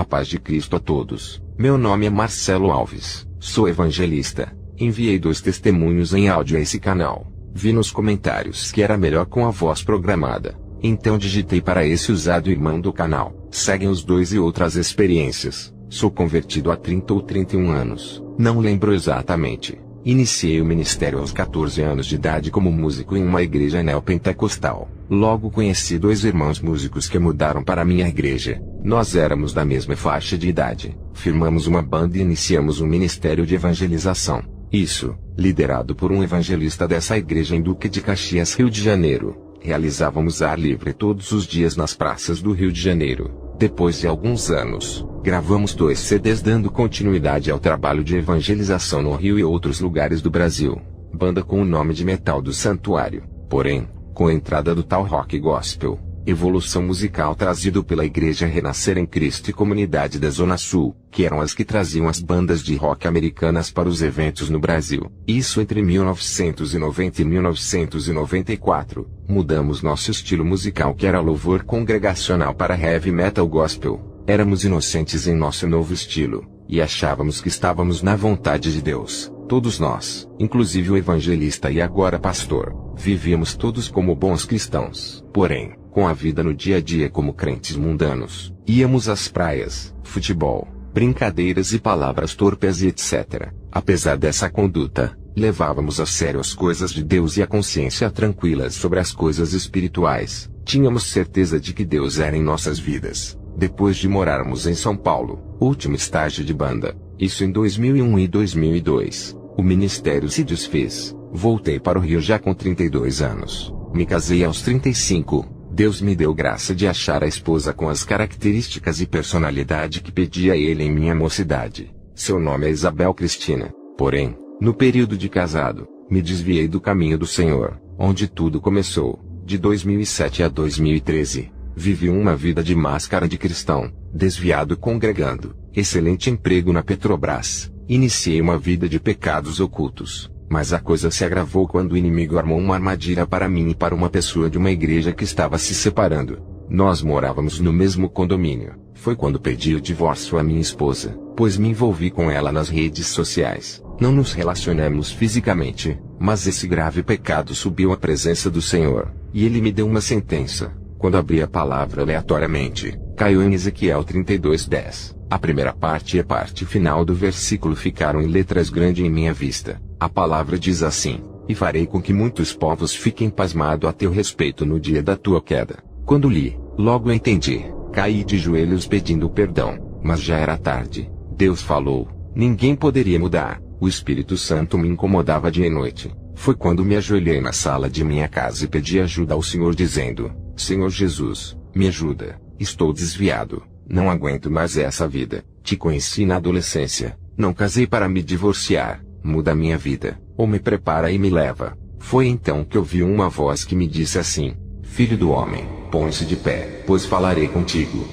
A paz de Cristo a todos. Meu nome é Marcelo Alves, sou evangelista. Enviei 2 testemunhos em áudio a esse canal. Vi nos comentários que era melhor com a voz programada. Então digitei para esse usado irmão do canal. Seguem os 2 e outras experiências. Sou convertido há 30 ou 31 anos. Não lembro exatamente. Iniciei o ministério aos 14 anos de idade como músico em uma igreja neopentecostal. Logo conheci 2 irmãos músicos que mudaram para minha igreja. Nós éramos da mesma faixa de idade. Firmamos uma banda e iniciamos um ministério de evangelização. Isso, liderado por um evangelista dessa igreja em Duque de Caxias, Rio de Janeiro. Realizávamos ar livre todos os dias nas praças do Rio de Janeiro. Depois de alguns anos, gravamos 2 CDs dando continuidade ao trabalho de evangelização no Rio e outros lugares do Brasil. Banda com o nome de Metal do Santuário. Porém, com a entrada do tal rock gospel, evolução musical trazido pela Igreja Renascer em Cristo e Comunidade da Zona Sul, que eram as que traziam as bandas de rock americanas para os eventos no Brasil. Isso entre 1990 e 1994. Mudamos nosso estilo musical, que era louvor congregacional, para heavy metal gospel. Éramos inocentes em nosso novo estilo, e achávamos que estávamos na vontade de Deus. Todos nós, inclusive o evangelista e agora pastor, vivíamos todos como bons cristãos. Porém, com a vida no dia a dia como crentes mundanos, íamos às praias, futebol, brincadeiras e palavras torpes e etc. Apesar dessa conduta, levávamos a sério as coisas de Deus e a consciência tranquila sobre as coisas espirituais. Tínhamos certeza de que Deus era em nossas vidas. Depois de morarmos em São Paulo, último estágio de banda, isso em 2001 e 2002, o ministério se desfez. Voltei para o Rio já com 32 anos. Me casei aos 35. Deus me deu graça de achar a esposa com as características e personalidade que pedi a ele em minha mocidade. Seu nome é Isabel Cristina. Porém, no período de casado, me desviei do caminho do Senhor, onde tudo começou. De 2007 a 2013, vivi uma vida de máscara de cristão, desviado congregando, excelente emprego na Petrobras. Iniciei uma vida de pecados ocultos. Mas a coisa se agravou quando o inimigo armou uma armadilha para mim e para uma pessoa de uma igreja que estava se separando. Nós morávamos no mesmo condomínio. Foi quando pedi o divórcio à minha esposa, pois me envolvi com ela nas redes sociais. Não nos relacionamos fisicamente, mas esse grave pecado subiu à presença do Senhor, e ele me deu uma sentença. Quando abri a palavra aleatoriamente, caiu em Ezequiel 32:10. A primeira parte e a parte final do versículo ficaram em letras grandes em minha vista. A palavra diz assim: e farei com que muitos povos fiquem pasmados a teu respeito no dia da tua queda. Quando li, logo entendi, caí de joelhos pedindo perdão, mas já era tarde. Deus falou, ninguém poderia mudar, o Espírito Santo me incomodava dia e noite. Foi quando me ajoelhei na sala de minha casa e pedi ajuda ao Senhor dizendo: Senhor Jesus, me ajuda, estou desviado, não aguento mais essa vida. Te conheci na adolescência, não casei para me divorciar. Muda minha vida, ou me prepara e me leva. Foi então que ouvi uma voz que me disse assim: Filho do homem, põe-se de pé, pois falarei contigo.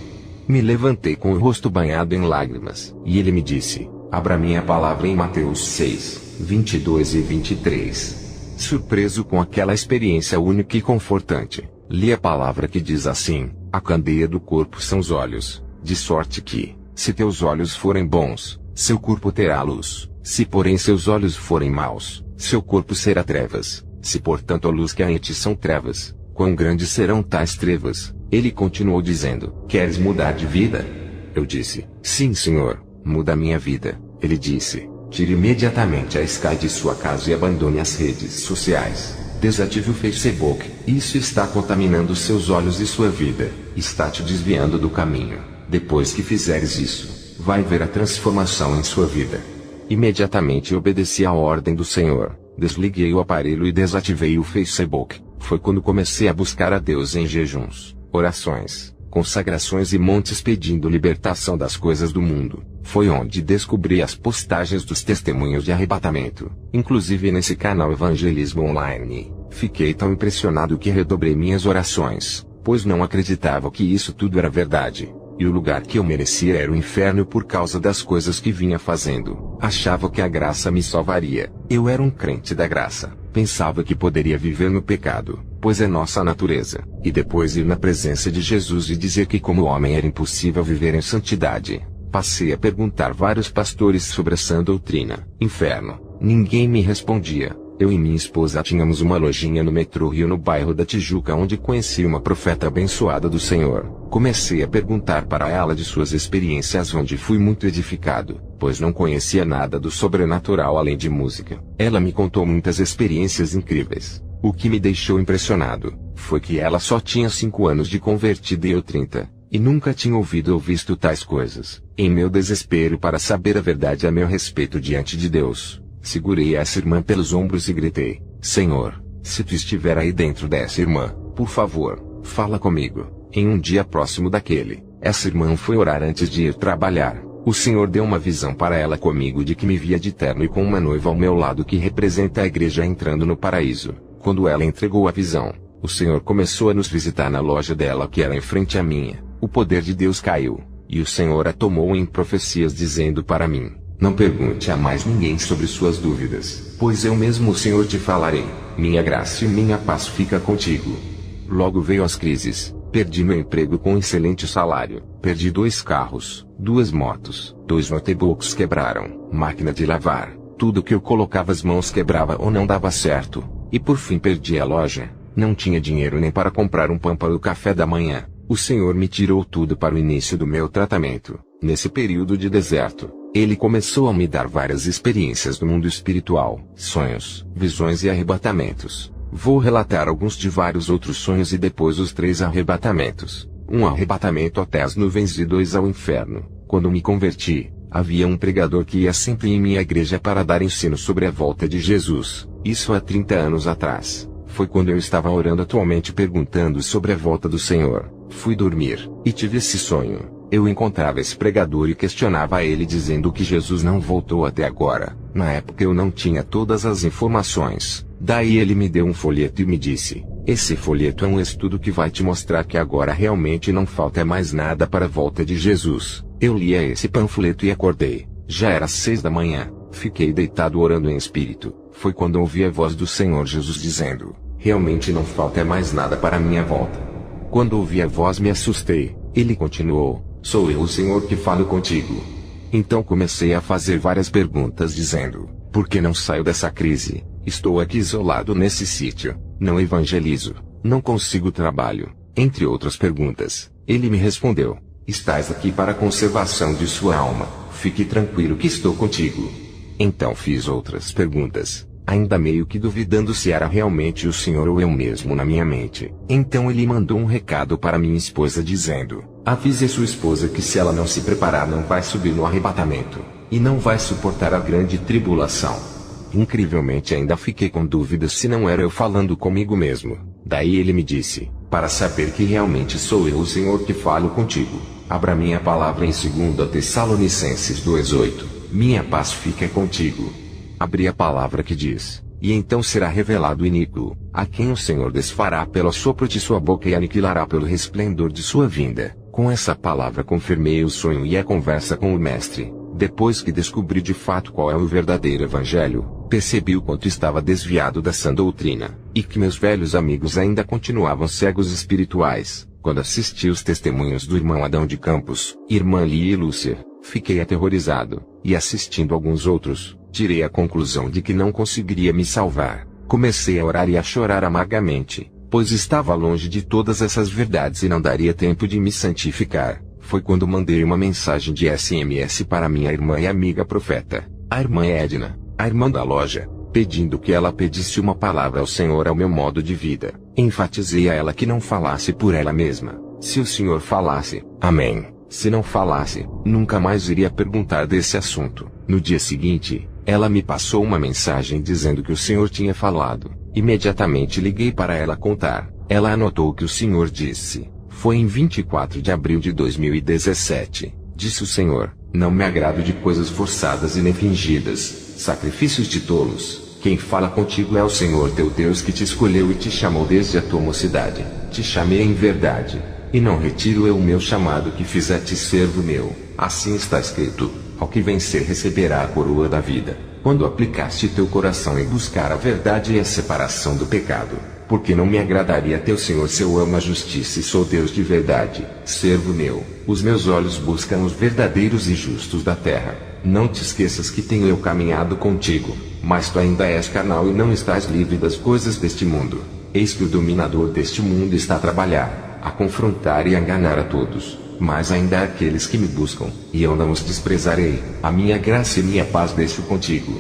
Me levantei com o rosto banhado em lágrimas, e ele me disse: abra minha palavra em Mateus 6, 22 e 23. Surpreso com aquela experiência única e confortante, li a palavra que diz assim: a candeia do corpo são os olhos, de sorte que, se teus olhos forem bons, seu corpo terá luz. Se porém seus olhos forem maus, seu corpo será trevas. Se portanto a luz que há em ti são trevas, quão grandes serão tais trevas? Ele continuou dizendo: queres mudar de vida? Eu disse: sim, Senhor, muda a minha vida. Ele disse: tire imediatamente a Sky de sua casa e abandone as redes sociais. Desative o Facebook. Isso está contaminando seus olhos e sua vida. Está te desviando do caminho. Depois que fizeres isso, vai ver a transformação em sua vida. Imediatamente obedeci à ordem do Senhor, desliguei o aparelho e desativei o Facebook. Foi quando comecei a buscar a Deus em jejuns, orações, consagrações e montes pedindo libertação das coisas do mundo. Foi onde descobri as postagens dos testemunhos de arrebatamento, inclusive nesse canal Evangelismo Online. Fiquei tão impressionado que redobrei minhas orações, pois não acreditava que isso tudo era verdade. E o lugar que eu merecia era o inferno por causa das coisas que vinha fazendo. Achava que a graça me salvaria. Eu era um crente da graça. Pensava que poderia viver no pecado, pois é nossa natureza, e depois ir na presença de Jesus e dizer que como homem era impossível viver em santidade. Passei a perguntar vários pastores sobre a sã doutrina. Inferno. Ninguém me respondia. Eu e minha esposa tínhamos uma lojinha no metrô Rio no bairro da Tijuca onde conheci uma profeta abençoada do Senhor. Comecei a perguntar para ela de suas experiências onde fui muito edificado, pois não conhecia nada do sobrenatural além de música. Ela me contou muitas experiências incríveis. O que me deixou impressionado, foi que ela só tinha 5 anos de convertida e eu 30, e nunca tinha ouvido ou visto tais coisas. Em meu desespero para saber a verdade a meu respeito diante de Deus, segurei essa irmã pelos ombros e gritei: Senhor, se tu estiver aí dentro dessa irmã, por favor, fala comigo. Em um dia próximo daquele, essa irmã foi orar antes de ir trabalhar. O Senhor deu uma visão para ela comigo de que me via de terno e com uma noiva ao meu lado que representa a igreja entrando no paraíso. Quando ela entregou a visão, o Senhor começou a nos visitar na loja dela que era em frente à minha. O poder de Deus caiu, e o Senhor a tomou em profecias dizendo para mim: não pergunte a mais ninguém sobre suas dúvidas, pois eu mesmo o Senhor te falarei. Minha graça e minha paz fica contigo. Logo veio as crises. Perdi meu emprego com excelente salário. Perdi 2 carros, 2 motos, 2 notebooks quebraram, máquina de lavar. Tudo que eu colocava as mãos quebrava ou não dava certo. E por fim perdi a loja. Não tinha dinheiro nem para comprar um pão para o café da manhã. O Senhor me tirou tudo para o início do meu tratamento. Nesse período de deserto, Ele começou a me dar várias experiências do mundo espiritual, sonhos, visões e arrebatamentos. Vou relatar alguns de vários outros sonhos e depois os 3 arrebatamentos. Um arrebatamento até as nuvens e 2 ao inferno. Quando me converti, havia um pregador que ia sempre em minha igreja para dar ensino sobre a volta de Jesus. Isso há 30 anos atrás. Foi quando eu estava orando atualmente perguntando sobre a volta do Senhor. Fui dormir, e tive esse sonho. Eu encontrava esse pregador e questionava ele dizendo que Jesus não voltou até agora. Na época eu não tinha todas as informações. Daí ele me deu um folheto e me disse: esse folheto é um estudo que vai te mostrar que agora realmente não falta mais nada para a volta de Jesus. Eu lia esse panfleto e acordei. Já era 6 da manhã. Fiquei deitado orando em espírito. Foi quando ouvi a voz do Senhor Jesus dizendo: realmente não falta mais nada para a minha volta. Quando ouvi a voz me assustei. Ele continuou: sou eu o Senhor que falo contigo. Então comecei a fazer várias perguntas dizendo: por que não saio dessa crise? Estou aqui isolado nesse sítio, não evangelizo, não consigo trabalho, entre outras perguntas. Ele me respondeu: estás aqui para a conservação de sua alma, fique tranquilo que estou contigo. Então fiz outras perguntas, ainda meio que duvidando se era realmente o Senhor ou eu mesmo na minha mente. Então ele mandou um recado para minha esposa dizendo: avise sua esposa que se ela não se preparar não vai subir no arrebatamento, e não vai suportar a grande tribulação. Incrivelmente ainda fiquei com dúvidas se não era eu falando comigo mesmo. Daí ele me disse: para saber que realmente sou eu o Senhor que falo contigo, abra minha palavra em 2 Tessalonicenses 2:8, minha paz fica contigo. Abri a palavra que diz: e então será revelado o iníquo, a quem o Senhor desfará pelo sopro de sua boca e aniquilará pelo resplendor de sua vinda. Com essa palavra confirmei o sonho e a conversa com o mestre. Depois que descobri de fato qual é o verdadeiro evangelho, percebi o quanto estava desviado da sã doutrina, e que meus velhos amigos ainda continuavam cegos espirituais. Quando assisti os testemunhos do irmão Adão de Campos, irmã Lia e Lúcia, fiquei aterrorizado, e assistindo alguns outros, tirei a conclusão de que não conseguiria me salvar. Comecei a orar e a chorar amargamente, pois estava longe de todas essas verdades e não daria tempo de me santificar. Foi quando mandei uma mensagem de SMS para minha irmã e amiga profeta, a irmã Edna, a irmã da loja, pedindo que ela pedisse uma palavra ao Senhor ao meu modo de vida. Enfatizei a ela que não falasse por ela mesma. Se o Senhor falasse, amém. Se não falasse, nunca mais iria perguntar desse assunto. No dia seguinte, ela me passou uma mensagem dizendo que o Senhor tinha falado. Imediatamente liguei para ela contar. Ela anotou o que o Senhor disse. Foi em 24 de abril de 2017. Disse o Senhor: não me agrado de coisas forçadas e nem fingidas, sacrifícios de tolos. Quem fala contigo é o Senhor teu Deus que te escolheu e te chamou desde a tua mocidade. Te chamei em verdade, e não retiro eu o meu chamado que fiz a ti servo meu. Assim está escrito: ao que vencer receberá a coroa da vida. Quando aplicaste teu coração em buscar a verdade e a separação do pecado, porque não me agradaria teu Senhor se eu amo a justiça e sou Deus de verdade, servo meu. Os meus olhos buscam os verdadeiros e justos da terra. Não te esqueças que tenho eu caminhado contigo, mas tu ainda és carnal e não estás livre das coisas deste mundo. Eis que o dominador deste mundo está a trabalhar, a confrontar e a enganar a todos. Mas ainda há aqueles que me buscam, e eu não os desprezarei. A minha graça e minha paz deixo contigo.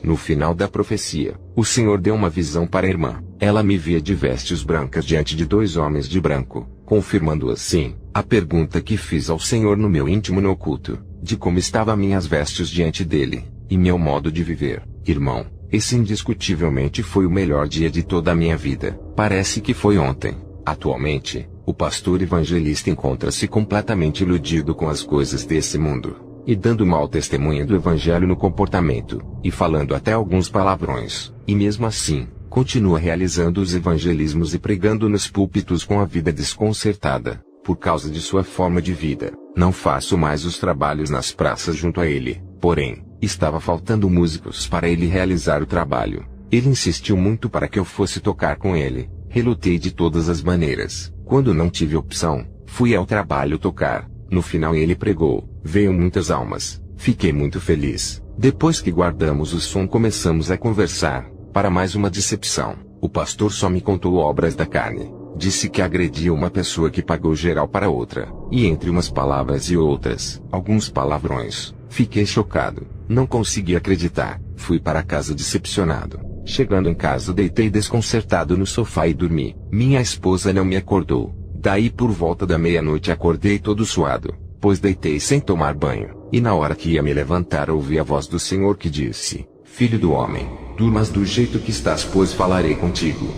No final da profecia, o Senhor deu uma visão para a irmã. Ela me via de vestes brancas diante de 2 homens de branco, confirmando assim a pergunta que fiz ao Senhor no meu íntimo no oculto, de como estavam minhas vestes diante dele, e meu modo de viver. Irmão, esse indiscutivelmente foi o melhor dia de toda a minha vida. Parece que foi ontem. Atualmente, o pastor evangelista encontra-se completamente iludido com as coisas desse mundo, e dando mau testemunho do evangelho no comportamento, e falando até alguns palavrões, e mesmo assim, continua realizando os evangelismos e pregando nos púlpitos com a vida desconcertada, por causa de sua forma de vida. Não faço mais os trabalhos nas praças junto a ele, porém, estava faltando músicos para ele realizar o trabalho. Ele insistiu muito para que eu fosse tocar com ele. Relutei de todas as maneiras. Quando não tive opção, fui ao trabalho tocar. No final ele pregou, veio muitas almas. Fiquei muito feliz. Depois que guardamos o som começamos a conversar. Para mais uma decepção, o pastor só me contou obras da carne. Disse que agrediu uma pessoa que pagou geral para outra. E entre umas palavras e outras, alguns palavrões. Fiquei chocado. Não consegui acreditar. Fui para casa decepcionado. Chegando em casa deitei desconcertado no sofá e dormi. Minha esposa não me acordou. Daí por volta da meia-noite acordei todo suado, pois deitei sem tomar banho, e na hora que ia me levantar ouvi a voz do Senhor que disse: Filho do homem, durmas do jeito que estás, pois falarei contigo.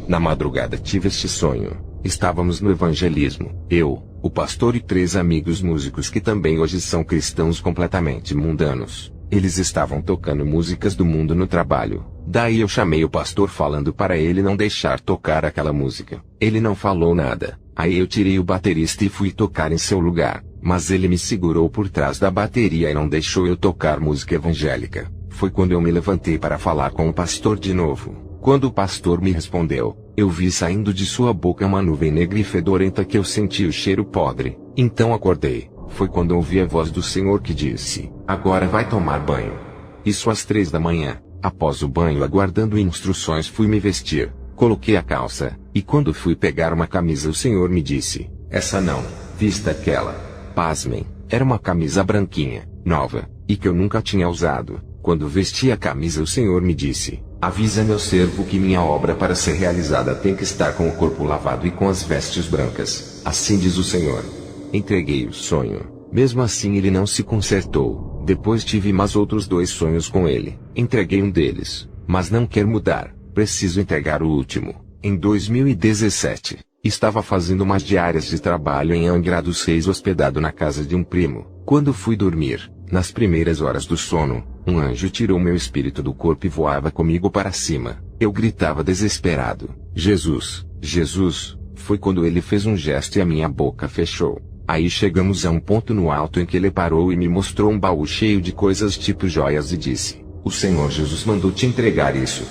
Na madrugada tive este sonho. Estávamos no evangelismo, eu, o pastor e 3 amigos músicos que também hoje são cristãos completamente mundanos. Eles estavam tocando músicas do mundo no trabalho. Daí eu chamei o pastor falando para ele não deixar tocar aquela música. Ele não falou nada. Aí eu tirei o baterista e fui tocar em seu lugar. Mas ele me segurou por trás da bateria e não deixou eu tocar música evangélica. Foi quando eu me levantei para falar com o pastor de novo. Quando o pastor me respondeu, eu vi saindo de sua boca uma nuvem negra e fedorenta que eu senti o cheiro podre. Então acordei. Foi quando ouvi a voz do Senhor que disse: Agora vai tomar banho. Isso às 3 da manhã. Após o banho, aguardando instruções, fui me vestir. Coloquei a calça, e quando fui pegar uma camisa o Senhor me disse: Essa não, vista aquela. Pasmem, era uma camisa branquinha, nova, e que eu nunca tinha usado. Quando vesti a camisa o Senhor me disse: Avisa meu servo que minha obra para ser realizada tem que estar com o corpo lavado e com as vestes brancas. Assim diz o Senhor. Entreguei o sonho. Mesmo assim ele não se consertou. Depois tive mais outros 2 sonhos com ele. Entreguei um deles, mas não quer mudar. Preciso entregar o último. Em 2017, estava fazendo umas diárias de trabalho em Angra dos Reis hospedado na casa de um primo. Quando fui dormir, nas primeiras horas do sono, um anjo tirou meu espírito do corpo e voava comigo para cima. Eu gritava desesperado: Jesus, Jesus! Foi quando ele fez um gesto e a minha boca fechou. Aí chegamos a um ponto no alto em que ele parou e me mostrou um baú cheio de coisas tipo joias e disse: O Senhor Jesus mandou te entregar isso.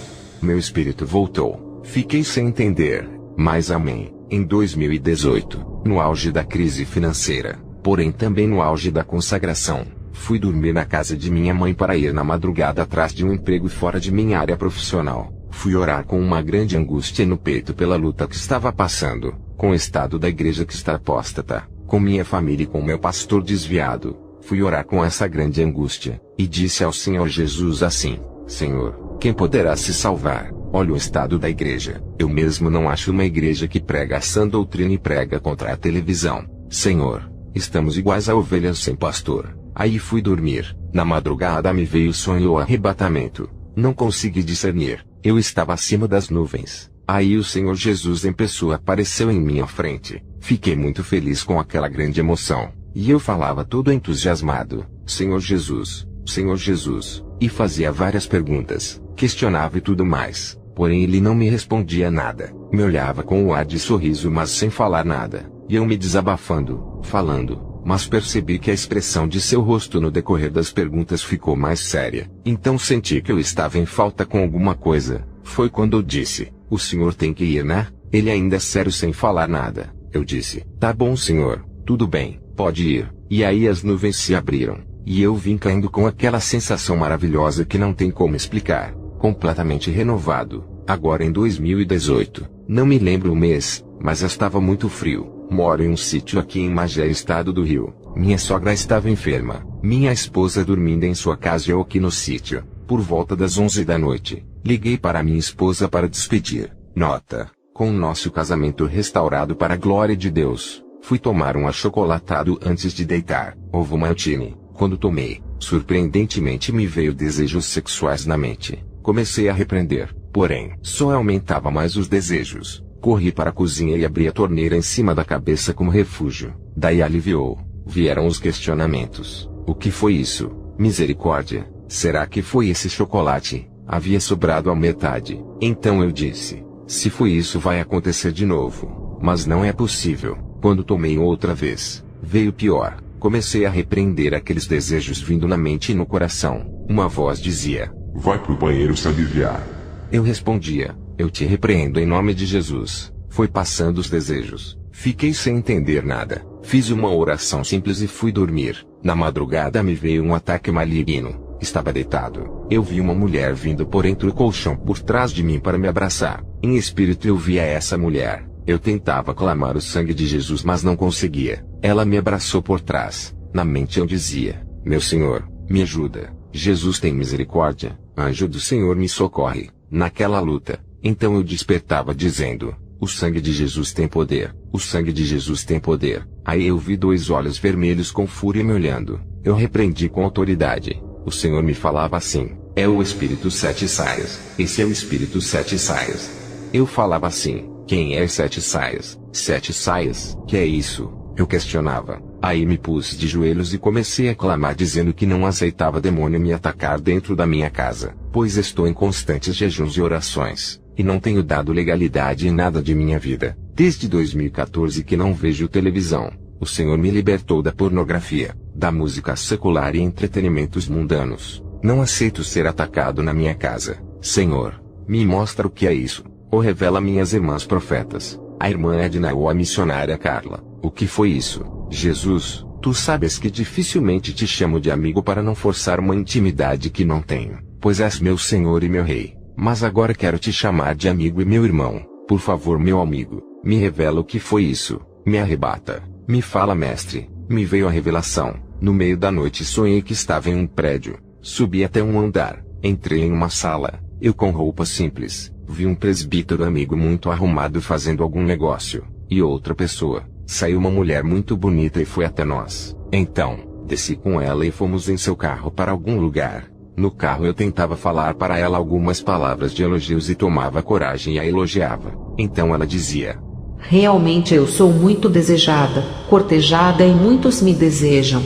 Meu espírito voltou. Fiquei sem entender, mas amém. Em 2018, no auge da crise financeira, porém também no auge da consagração, fui dormir na casa de minha mãe para ir na madrugada atrás de um emprego fora de minha área profissional. Fui orar com uma grande angústia no peito pela luta que estava passando, com o estado da igreja que está apóstata, com minha família e com meu pastor desviado. Fui orar com essa grande angústia, e disse ao Senhor Jesus assim: Senhor, quem poderá se salvar? Olha o estado da igreja. Eu mesmo não acho uma igreja que prega a sã doutrina e prega contra a televisão. Senhor, estamos iguais a ovelhas sem pastor. Aí fui dormir. Na madrugada me veio o sonho ou arrebatamento. Não consegui discernir. Eu estava acima das nuvens. Aí o Senhor Jesus em pessoa apareceu em minha frente. Fiquei muito feliz com aquela grande emoção. E eu falava todo entusiasmado: Senhor Jesus, Senhor Jesus. E fazia várias perguntas, questionava e tudo mais. Porém ele não me respondia nada. Me olhava com um ar de sorriso mas sem falar nada. E eu me desabafando, falando. Mas percebi que a expressão de seu rosto no decorrer das perguntas ficou mais séria. Então senti que eu estava em falta com alguma coisa. Foi quando eu disse: O senhor tem que ir, né? Ele ainda é sério sem falar nada. Eu disse, tá bom senhor, tudo bem, pode ir. E aí as nuvens se abriram, e eu vim caindo com aquela sensação maravilhosa que não tem como explicar. Completamente renovado, agora em 2018. Não me lembro o mês, mas estava muito frio. Moro em um sítio aqui em Magé, estado do Rio. Minha sogra estava enferma. Minha esposa dormindo em sua casa e eu aqui no sítio. Por volta das 11 da noite, liguei para minha esposa para despedir. Nota: com o nosso casamento restaurado para a glória de Deus, fui tomar um achocolatado antes de deitar, ovo maltine. Quando tomei, surpreendentemente me veio desejos sexuais na mente. Comecei a repreender, porém, só aumentava mais os desejos. Corri para a cozinha e abri a torneira em cima da cabeça como refúgio. Daí aliviou. Vieram os questionamentos. O que foi isso? Misericórdia. Será que foi esse chocolate? Havia sobrado a metade. Então eu disse, se foi isso vai acontecer de novo. Mas não é possível. Quando tomei outra vez, veio pior. Comecei a repreender aqueles desejos vindo na mente e no coração. Uma voz dizia, vai pro banheiro se aliviar. Eu respondia, eu te repreendo em nome de Jesus. Foi passando os desejos. Fiquei sem entender nada. Fiz uma oração simples e fui dormir. Na madrugada me veio um ataque maligno. Estava deitado. Eu vi uma mulher vindo por entre o colchão por trás de mim para me abraçar. Em espírito eu via essa mulher. Eu tentava clamar o sangue de Jesus, mas não conseguia. Ela me abraçou por trás. Na mente eu dizia, meu Senhor, me ajuda. Jesus tem misericórdia. Anjo do Senhor me socorre. Naquela luta, então eu despertava dizendo, o sangue de Jesus tem poder. O sangue de Jesus tem poder. Aí eu vi dois olhos vermelhos com fúria me olhando. Eu repreendi com autoridade. O Senhor me falava assim, é o Espírito Sete Saias. Esse é o Espírito Sete Saias. Eu falava assim, quem é Sete Saias? Sete Saias? Que é isso? Eu questionava. Aí me pus de joelhos e comecei a clamar dizendo que não aceitava demônio me atacar dentro da minha casa, pois estou em constantes jejuns e orações, e não tenho dado legalidade em nada de minha vida. Desde 2014 que não vejo televisão. O Senhor me libertou da pornografia, da música secular e entretenimentos mundanos. Não aceito ser atacado na minha casa. Senhor, me mostra o que é isso. Ou revela minhas irmãs profetas, a irmã Edna ou a missionária Carla. O que foi isso? Jesus, tu sabes que dificilmente te chamo de amigo para não forçar uma intimidade que não tenho, pois és meu Senhor e meu Rei. Mas agora quero te chamar de amigo e meu irmão. Por favor, meu amigo, me revela o que foi isso. Me arrebata. Me fala, mestre. Me veio a revelação. No meio da noite sonhei que estava em um prédio. Subi até um andar. Entrei em uma sala. Eu com roupa simples. Vi um presbítero amigo muito arrumado fazendo algum negócio. E outra pessoa. Saiu uma mulher muito bonita e foi até nós. Então, desci com ela e fomos em seu carro para algum lugar. No carro eu tentava falar para ela algumas palavras de elogios e tomava coragem e a elogiava. Então ela dizia, realmente eu sou muito desejada, cortejada e muitos me desejam.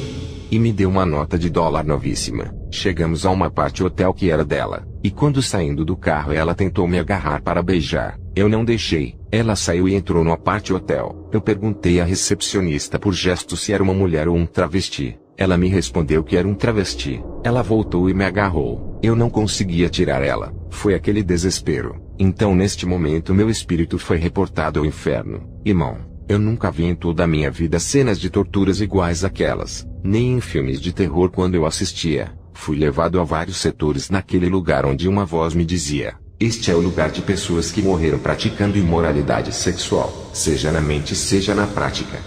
E me deu uma nota de dólar novíssima. Chegamos a uma parte hotel que era dela. E quando saindo do carro ela tentou me agarrar para beijar. Eu não deixei. Ela saiu e entrou no aparte hotel. Eu perguntei à recepcionista por gesto se era uma mulher ou um travesti. Ela me respondeu que era um travesti. Ela voltou e me agarrou. Eu não conseguia tirar ela. Foi aquele desespero. Então neste momento meu espírito foi reportado ao inferno. Irmão, eu nunca vi em toda a minha vida cenas de torturas iguais àquelas. Nem em filmes de terror quando eu assistia. Fui levado a vários setores naquele lugar onde uma voz me dizia, este é o lugar de pessoas que morreram praticando imoralidade sexual, seja na mente seja na prática.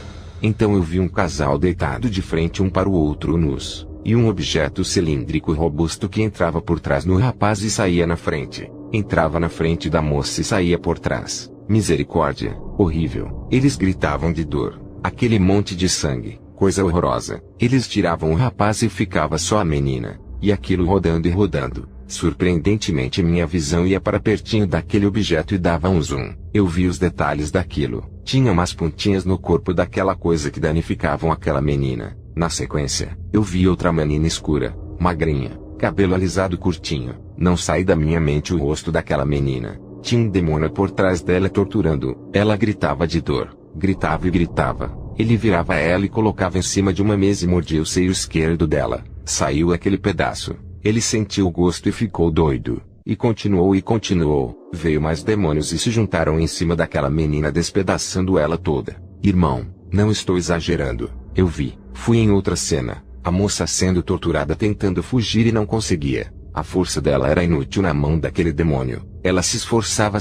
Então eu vi um casal deitado de frente um para o outro nus, e um objeto cilíndrico robusto que entrava por trás no rapaz e saía na frente, entrava na frente da moça e saía por trás. Misericórdia, horrível. Eles gritavam de dor, aquele monte de sangue, coisa horrorosa. Eles tiravam o rapaz e ficava só a menina, e aquilo rodando e rodando. Surpreendentemente minha visão ia para pertinho daquele objeto e dava um zoom. Eu vi os detalhes daquilo. Tinha umas pontinhas no corpo daquela coisa que danificavam aquela menina. Na sequência, eu vi outra menina escura, magrinha, cabelo alisado curtinho. Não sai da minha mente o rosto daquela menina. Tinha um demônio por trás dela torturando. Ela gritava de dor. Gritava e gritava. Ele virava ela e colocava em cima de uma mesa e mordia o seio esquerdo dela. Saiu aquele pedaço. Ele sentiu o gosto e ficou doido. E continuou. Veio mais demônios e se juntaram em cima daquela menina, despedaçando ela toda. Irmão, não estou exagerando. Eu vi. Fui em outra cena. A moça sendo torturada tentando fugir e não conseguia. A força dela era inútil na mão daquele demônio. Ela se esforçava,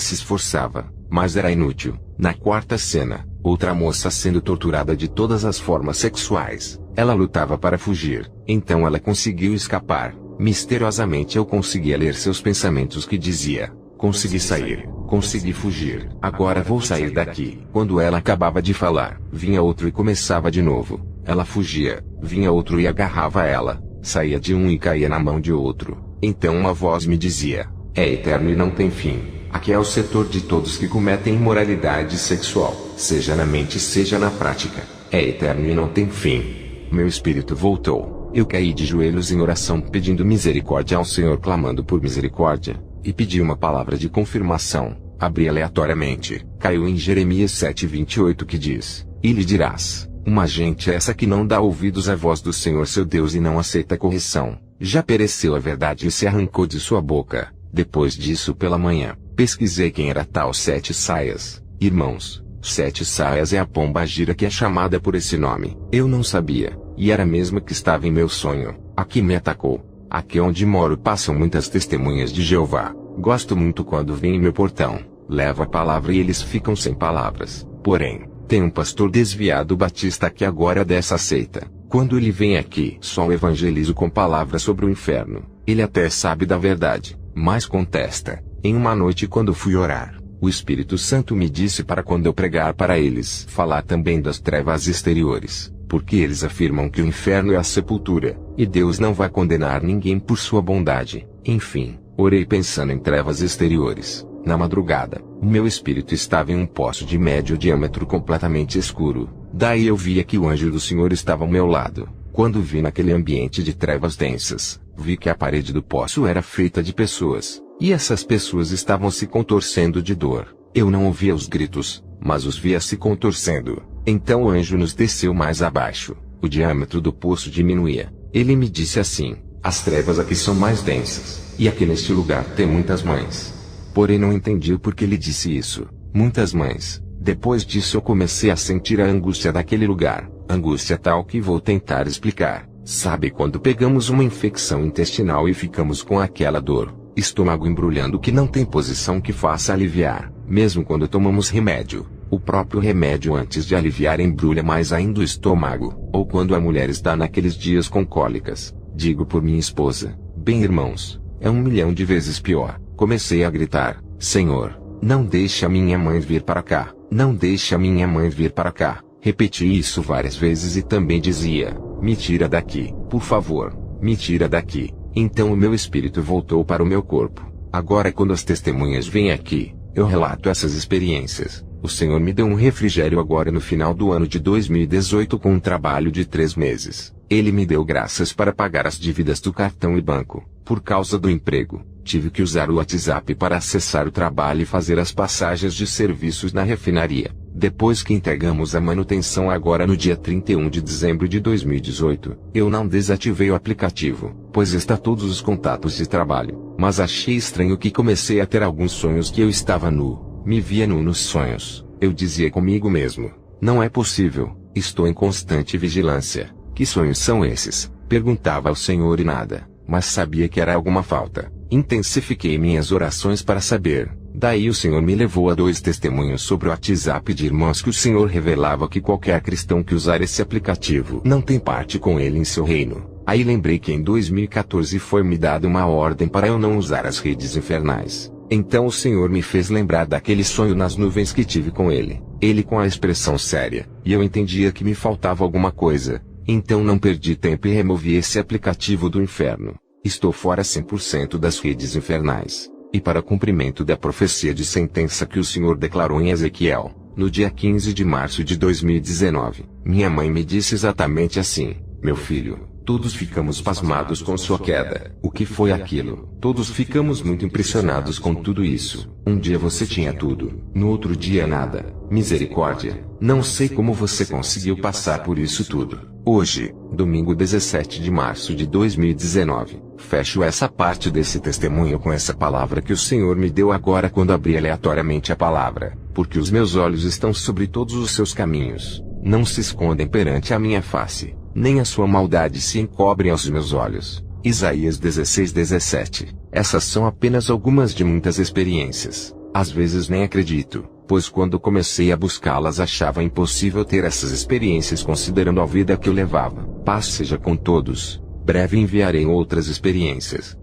mas era inútil. Na quarta cena, outra moça sendo torturada de todas as formas sexuais. Ela lutava para fugir. Então ela conseguiu escapar. Misteriosamente eu conseguia ler seus pensamentos, que dizia: consegui sair, consegui fugir, agora vou sair daqui. Quando ela acabava de falar, vinha outro e começava de novo. Ela fugia, vinha outro e agarrava ela, saía de um e caía na mão de outro. Então uma voz me dizia: é eterno e não tem fim. Aqui é o setor de todos que cometem imoralidade sexual, seja na mente seja na prática. É eterno e não tem fim. Meu espírito voltou. Eu caí de joelhos em oração pedindo misericórdia ao Senhor, clamando por misericórdia, e pedi uma palavra de confirmação. Abri aleatoriamente, caiu em Jeremias 7:28, que diz: e lhe dirás: uma gente é essa que não dá ouvidos à voz do Senhor seu Deus e não aceita correção. Já pereceu a verdade e se arrancou de sua boca. Depois disso pela manhã, pesquisei quem era tal Sete Saias. Irmãos, Sete Saias é a pomba gira que é chamada por esse nome. Eu não sabia, e era a mesma que estava em meu sonho. Aqui me atacou. Aqui onde moro passam muitas testemunhas de Jeová. Gosto muito quando vêm em meu portão. Levo a palavra e eles ficam sem palavras. Porém, tem um pastor desviado batista que agora é dessa seita. Quando ele vem aqui, só evangelizo com palavras sobre o inferno. Ele até sabe da verdade, mas contesta. Em uma noite quando fui orar, o Espírito Santo me disse para quando eu pregar para eles falar também das trevas exteriores, porque eles afirmam que o inferno é a sepultura, e Deus não vai condenar ninguém por sua bondade. Enfim, orei pensando em trevas exteriores. Na madrugada, o meu espírito estava em um poço de médio diâmetro completamente escuro. Daí eu via que o anjo do Senhor estava ao meu lado. Quando vi naquele ambiente de trevas densas, vi que a parede do poço era feita de pessoas, e essas pessoas estavam se contorcendo de dor. Eu não ouvia os gritos, mas os via se contorcendo. Então o anjo nos desceu mais abaixo. O diâmetro do poço diminuía. Ele me disse assim: as trevas aqui são mais densas, e aqui neste lugar tem muitas mães. Porém não entendi o porquê ele disse isso. Muitas mães. Depois disso eu comecei a sentir a angústia daquele lugar. Angústia tal que vou tentar explicar. Sabe quando pegamos uma infecção intestinal e ficamos com aquela dor, estômago embrulhando que não tem posição que faça aliviar, mesmo quando tomamos remédio? O próprio remédio antes de aliviar embrulha mais ainda o estômago. Ou quando a mulher está naqueles dias com cólicas. Digo por minha esposa. Bem, irmãos, é 1.000.000 de vezes pior. Comecei a gritar: Senhor, não deixe a minha mãe vir para cá. Não deixe a minha mãe vir para cá. Repeti isso várias vezes e também dizia: me tira daqui, por favor, me tira daqui. Então o meu espírito voltou para o meu corpo. Agora quando as testemunhas vêm aqui, eu relato essas experiências. O Senhor me deu um refrigério agora no final do ano de 2018 com um trabalho de 3 meses. Ele me deu graças para pagar as dívidas do cartão e banco. Por causa do emprego, tive que usar o WhatsApp para acessar o trabalho e fazer as passagens de serviços na refinaria. Depois que entregamos a manutenção agora no dia 31 de dezembro de 2018, eu não desativei o aplicativo, pois está todos os contatos de trabalho. Mas achei estranho que comecei a ter alguns sonhos que eu estava nu. Me via nu nos sonhos. Eu dizia comigo mesmo: não é possível, estou em constante vigilância. Que sonhos são esses? Perguntava ao Senhor e nada, mas sabia que era alguma falta. Intensifiquei minhas orações para saber. Daí o Senhor me levou a 2 testemunhos sobre o WhatsApp de irmãos que o Senhor revelava que qualquer cristão que usar esse aplicativo não tem parte com ele em seu reino. Aí lembrei que em 2014 foi me dada uma ordem para eu não usar as redes infernais. Então o Senhor me fez lembrar daquele sonho nas nuvens que tive com ele. Ele com a expressão séria, e eu entendia que me faltava alguma coisa. Então não perdi tempo e removi esse aplicativo do inferno. Estou fora 100% das redes infernais. E para cumprimento da profecia de sentença que o Senhor declarou em Ezequiel, no dia 15 de março de 2019, minha mãe me disse exatamente assim: meu filho, todos ficamos pasmados com sua queda. O que foi aquilo? Todos ficamos muito impressionados com tudo isso. Um dia você tinha tudo, no outro dia nada. Misericórdia. Não sei como você conseguiu passar por isso tudo. Hoje, domingo 17 de março de 2019, Fecho essa parte desse testemunho com essa palavra que o Senhor me deu agora quando abri aleatoriamente a palavra, porque os meus olhos estão sobre todos os seus caminhos, não se escondem perante a minha face, nem a sua maldade se encobre aos meus olhos. Isaías 16:17. Essas são apenas algumas de muitas experiências. Às vezes nem acredito, pois quando comecei a buscá-las achava impossível ter essas experiências considerando a vida que eu levava. Paz seja com todos. Breve enviarei outras experiências.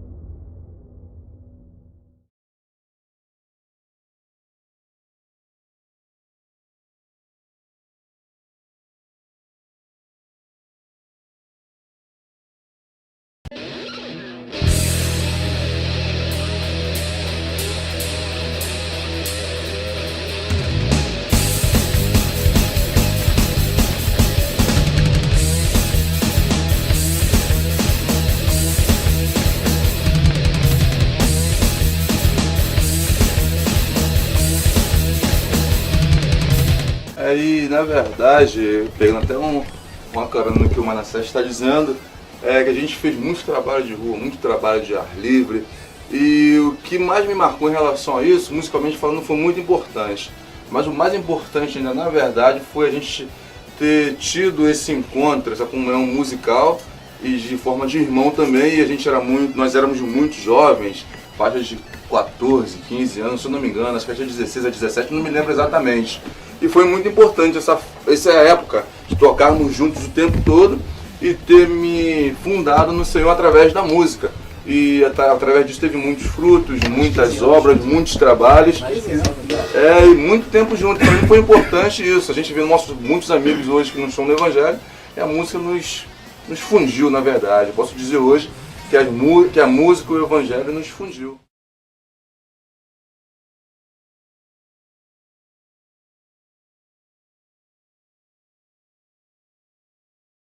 Aí, na verdade, pegando até uma carona no que o Manassés está dizendo, é que a gente fez muito trabalho de rua, muito trabalho de ar livre, e o que mais me marcou em relação a isso, musicalmente falando, foi muito importante. Mas o mais importante ainda, na verdade, foi a gente ter tido esse encontro, essa comunhão musical, e de forma de irmão também, e nós éramos muito jovens, faixa de 14, 15 anos, se eu não me engano, acho que tinha 16 a 17, não me lembro exatamente. E foi muito importante essa época de tocarmos juntos o tempo todo e ter me fundado no Senhor através da música. E através disso teve muitos frutos, muitas obras, muitos trabalhos. E muito tempo junto. Para mim foi importante isso. A gente vê muitos amigos hoje que não estão no Evangelho e a música nos fundiu, na verdade. Eu posso dizer hoje que a música e o Evangelho nos fundiu.